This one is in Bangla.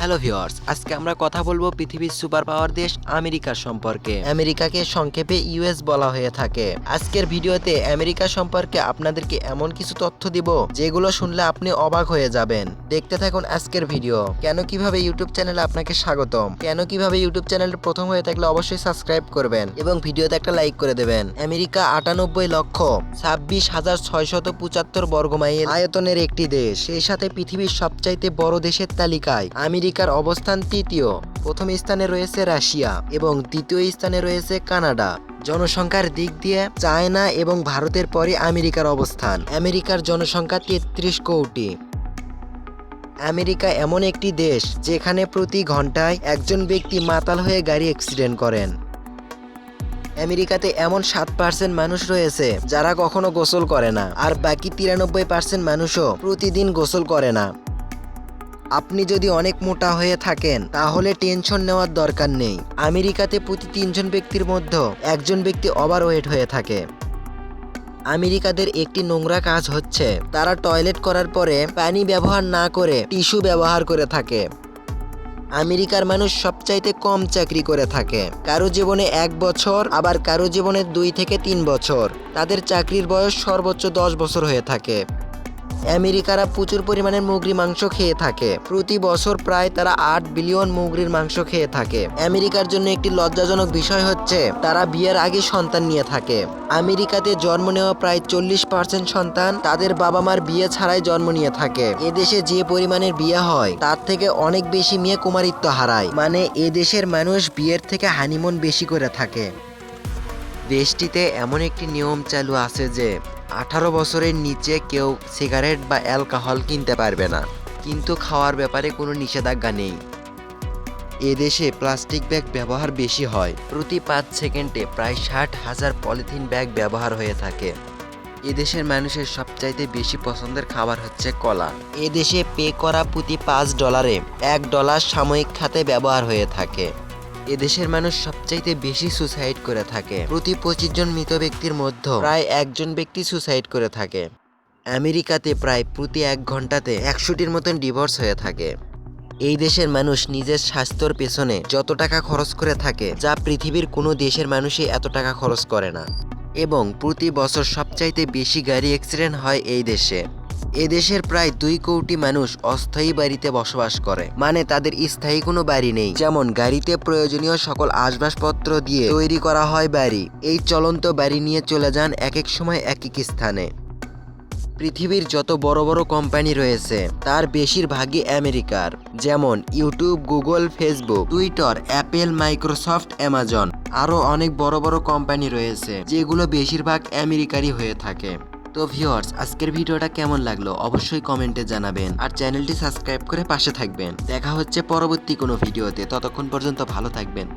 হ্যালো ভিউয়ার্স, আজকে আমরা কথা বলবো পৃথিবীর সুপার পাওয়ার দেশ আমেরিকার সম্পর্কে। আমেরিকাকে সংক্ষেপে ইউএস বলা হয়ে থাকে। আজকের ভিডিওতে আমেরিকা সম্পর্কে আপনাদেরকে এমন কিছু তথ্য দিব যেগুলো শুনলে আপনি অবাক হয়ে যাবেন। দেখতে থাকুন আজকের ভিডিও। কেন কিভাবে ইউটিউব চ্যানেলে আপনাকে স্বাগতম। কেন কিভাবে ইউটিউব চ্যানেলে প্রথম হয়ে থাকলে অবশ্যই সাবস্ক্রাইব করবেন এবং ভিডিওতে একটা লাইক করে দেবেন। আমেরিকা 98,26,675 বর্গমাইল আয়তনের একটি দেশ। সেই সাথে পৃথিবীর সবচাইতে বড় দেশের তালিকায় আমেরিকার অবস্থান তৃতীয়। প্রথম স্থানে রয়েছে রাশিয়া এবং দ্বিতীয় স্থানে রয়েছে কানাডা। জনসংখ্যার দিক দিয়ে চায়না এবং ভারতের পরে আমেরিকার অবস্থান। আমেরিকার জনসংখ্যা 33 কোটি। আমেরিকা এমন একটি দেশ যেখানে প্রতি ঘন্টায় একজন ব্যক্তি মাতাল হয়ে গাড়ি অ্যাক্সিডেন্ট করেন। আমেরিকাতে এমন 7% মানুষ রয়েছে যারা কখনো গোসল করে না, আর বাকি 93% মানুষও প্রতিদিন গোসল করে না। আপনি যদি অনেক মোটা হয়ে থাকেন তাহলে টেনশন নেওয়ার দরকার নেই। আমেরিকাতে প্রতি 3 জন ব্যক্তির মধ্যে একজন ব্যক্তি ওভারওয়েট হয়ে থাকে। আমেরিকাদের একটি নোংরা কাজ হচ্ছে তারা টয়লেট করার পরে পানি ব্যবহার না করে টিস্যু ব্যবহার করে থাকে। আমেরিকার মানুষ সবচাইতে কম চাকরি করে থাকে। কারো জীবনে 1 বছর, আবার কারো জীবনে 2 থেকে 3 বছর। তাদের চাকরির বয়স সর্বোচ্চ 10 বছর হয়ে থাকে। আমেরিকারা প্রচুর পরিমাণে মুরগির মাংস খেয়ে থাকে। প্রতি বছর প্রায় তারা 8 বিলিয়ন মুরগির মাংস খেয়ে থাকে। আমেরিকার জন্য একটি লজ্জাজনক বিষয় হচ্ছে তারা বিয়ের আগে সন্তান নিয়ে থাকে। আমেরিকাতে জন্ম নেওয়া প্রায় 40% সন্তান তাদের বাবা মার বিয়ে ছাড়াই জন্ম নিয়ে থাকে। এদেশে যে পরিমাণের বিয়ে হয় তার থেকে অনেক বেশি মেয়ে কুমারিত্ব হারায়। মানে এদেশের মানুষ বিয়ের থেকে হানিমুন বেশি করে থাকে। দেশটিতে এমন একটি নিয়ম চালু আছে যে 18 বছরের নিচে কেউ সিগারেট বা অ্যালকোহল কিনতে পারবে না, কিন্তু খাওয়ার ব্যাপারে কোনো নিষেধাজ্ঞা নেই। এদেশে প্লাস্টিক ব্যাগ ব্যবহার বেশি হয়। প্রতি 5 সেকেন্ডে প্রায় 60,000 পলিথিন ব্যাগ ব্যবহার হয়ে থাকে। এদেশের মানুষের সবচাইতে বেশি পছন্দের খাবার হচ্ছে কলা। এদেশে পে করা প্রতি $5 $1 সাময়িক খাতে ব্যবহার হয়ে থাকে। এদেশের মানুষ সবচাইতে বেশি সুসাইড করে থাকে। প্রতি 25 জন মৃত ব্যক্তির মধ্যে প্রায় 1 জন ব্যক্তি সুসাইড করে থাকে। আমেরিকাতে প্রায় প্রতি 1 ঘন্টাতে 100টির মতন ডিভোর্স হয়ে থাকে। এই দেশের মানুষ নিজের স্বাস্থ্যের পেছনে যত টাকা খরচ করে থাকে যা পৃথিবীর কোনো দেশের মানুষই এত টাকা খরচ করে না। এবং প্রতি বছর সবচাইতে বেশি গাড়ি অ্যাক্সিডেন্ট হয় এই দেশে। এদেশের প্রায় 2 কোটি মানুষ অস্থায়ী বাড়িতে বসবাস করে, মানে তাদের স্থায়ী কোনো বাড়ি নেই। যেমন গাড়িতে প্রয়োজনীয় সকল আসবাবপত্র দিয়ে তৈরি করা হয় বাড়ি। এই চলন্ত বাড়ি নিয়ে চলে যান এক এক সময় এক এক স্থানে। পৃথিবীর যত বড় বড় কোম্পানি রয়েছে তার বেশিরভাগই আমেরিকার। যেমন YouTube, Google, Facebook, Twitter, Apple, Microsoft, Amazon. আরও অনেক বড় বড় কোম্পানি রয়েছে যেগুলো বেশিরভাগ আমেরিকারই হয়ে থাকে। তো ভিউয়ার্স, আজকের ভিডিওটা কেমন লাগলো অবশ্যই কমেন্টে জানাবেন, আর চ্যানেলটি সাবস্ক্রাইব করে পাশে থাকবেন। দেখা হচ্ছে পরবর্তী কোনো ভিডিওতে। ততক্ষণ পর্যন্ত ভালো থাকবেন।